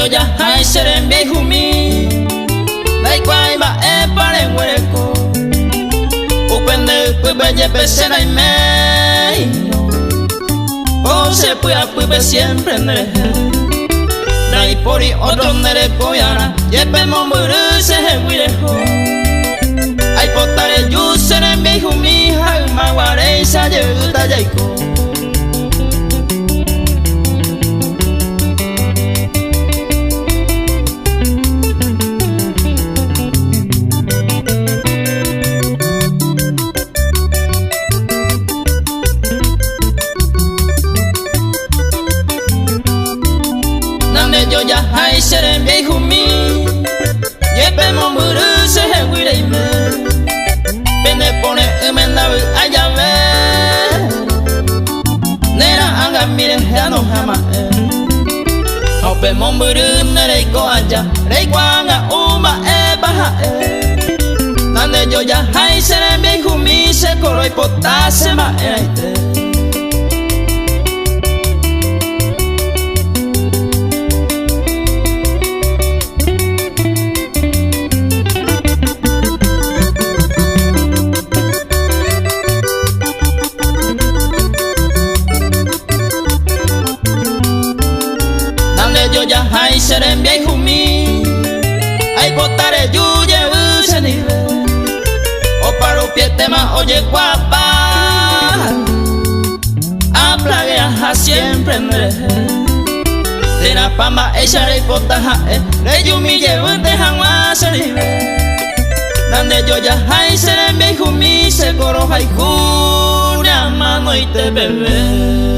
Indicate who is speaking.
Speaker 1: yo ya hay seren viejo mi dai quay ba e pare hueco upende pues belle pesena y me o se puede pues siempre nere dai pori otro nere koyana yepe momburu se huirejo ai potare yu seren viejo mi hai maguare sa yuta yaiko yo ya hay seren viejo mi yepe momburu se huire me pende pone emenda allá ve nera anga mire ya no jama ope momburu nere ko allá rey kwanga uma e baja nande yo ya hay seren viejo mi se coro y potase ma eraite yo ya hay seren viejo mi hay potare yuye usenive o paro pietema oye guapa a plagueja siempre de la pamba ella rey potaja rey yumi llevo de jamás serive donde yo ya hay seren viejo mi se coro hay cura mano y te bebé